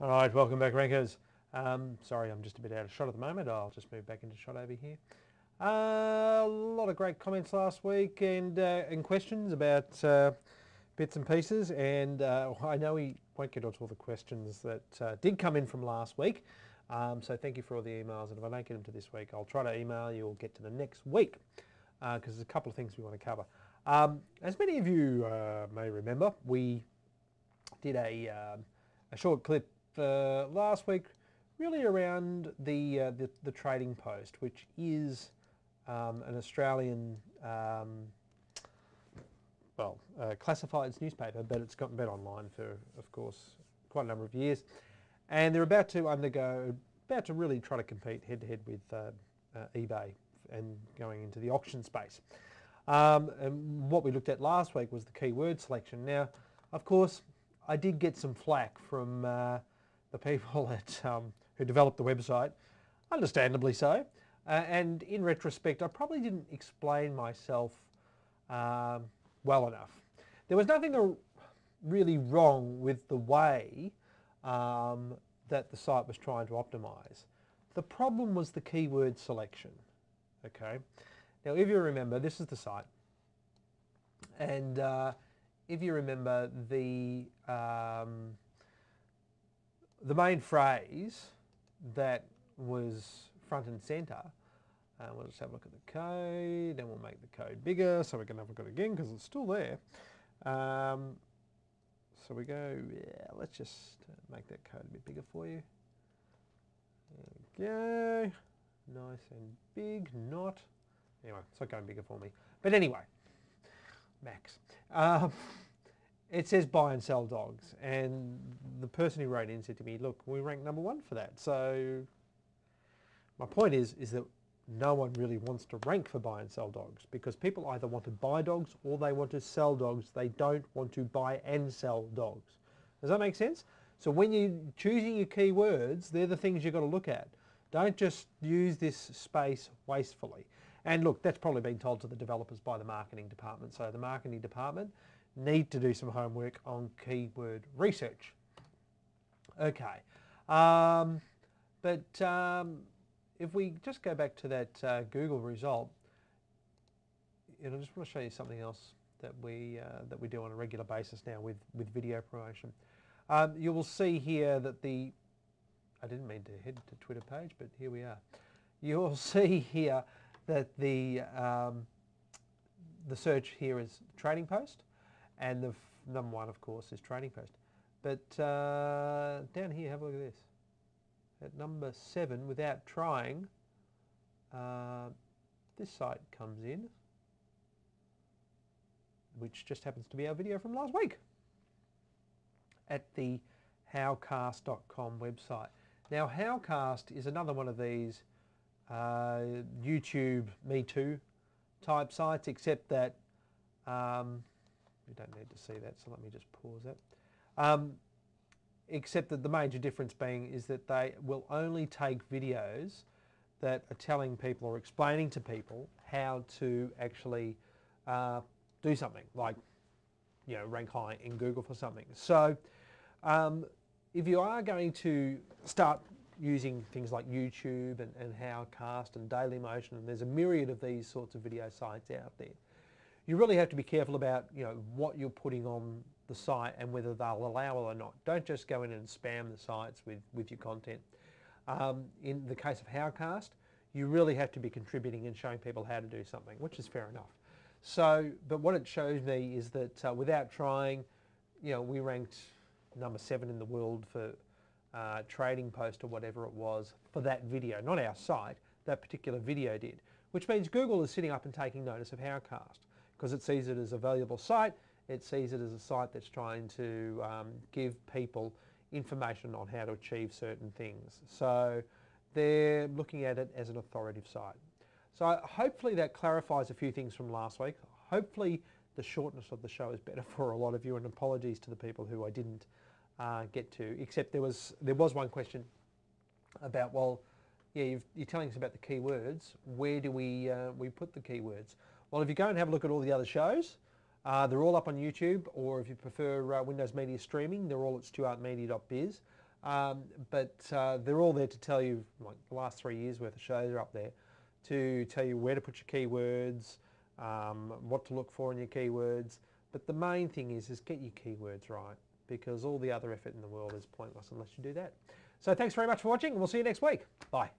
All right, welcome back, Rankers. Sorry, I'm just a bit out of shot at the moment. I'll just move back into shot over here. A lot of great comments last week and questions about bits and pieces. And I know we won't get onto all the questions that did come in from last week. So thank you for all the emails. And if I don't get them to this week, I'll try to email you or get to the next week because there's a couple of things we want to cover. As many of you may remember, we did a short clip last week, really around the trading post, which is an Australian classifieds newspaper, but it's been online for, of course, quite a number of years, and they're about to really try to compete head to head with eBay and going into the auction space. And what we looked at last week was the keyword selection. Now, of course, I did get some flack from the people who developed the website, understandably so. And in retrospect, I probably didn't explain myself well enough. There was nothing really wrong with the way that the site was trying to optimize. The problem was the keyword selection. Okay. Now, if you remember, this is the site, and if you remember the main phrase that was front and center, we'll just have a look at the code, and we'll make the code bigger so we can have a look at it again because it's still there. So we go, yeah, let's just make that code a bit bigger for you. There we go. Nice and big, not. Anyway, it's not going bigger for me. But anyway, Max. It says buy and sell dogs, and the person who wrote in said to me, look, we rank number one for that. So my point is that no one really wants to rank for buy and sell dogs because people either want to buy dogs or they want to sell dogs. They don't want to buy and sell dogs. Does that make sense? So when you're choosing your keywords, they're the things you've got to look at. Don't just use this space wastefully. And look, that's probably been told to the developers by the marketing department. So the marketing department need to do some homework on keyword research. Okay. If we just go back to that Google result, I just want to show you something else that we do on a regular basis now with video promotion. You will see here that I didn't mean to head to Twitter page, but here we are. You will see here that the search here is trading post, and the number one, of course, is trading post. But down here, have a look at this. At number 7, without trying, this site comes in, which just happens to be our video from last week at the howcast.com website. Now, Howcast is another one of these YouTube Me Too type sites, except that you don't need to see that, so let me just pause that. Except that the major difference being is that they will only take videos that are telling people or explaining to people how to actually do something, like rank high in Google for something. So if you are going to start using things like YouTube and Howcast and Dailymotion, and there's a myriad of these sorts of video sites out there, you really have to be careful about what you're putting on the site and whether they'll allow it or not. Don't just go in and spam the sites with your content. In the case of Howcast, you really have to be contributing and showing people how to do something, which is fair enough. So, but what it shows me is that without trying, we ranked number 7 in the world for trading post or whatever it was for that video, not our site, that particular video did, which means Google is sitting up and taking notice of Howcast because it sees it as a valuable site. It sees it as a site that's trying to give people information on how to achieve certain things. So they're looking at it as an authoritative site. So hopefully that clarifies a few things from last week. Hopefully the shortness of the show is better for a lot of you, and apologies to the people who I didn't get to, except there was one question about, well, yeah, you're telling us about the keywords. Where do we put the keywords? Well, if you go and have a look at all the other shows, they're all up on YouTube, or if you prefer Windows Media Streaming, they're all at stuartmedia.biz. but they're all there to tell you, like the last 3 years worth of shows are up there, to tell you where to put your keywords, what to look for in your keywords. But the main thing is get your keywords right, because all the other effort in the world is pointless unless you do that. So thanks very much for watching, and we'll see you next week. Bye.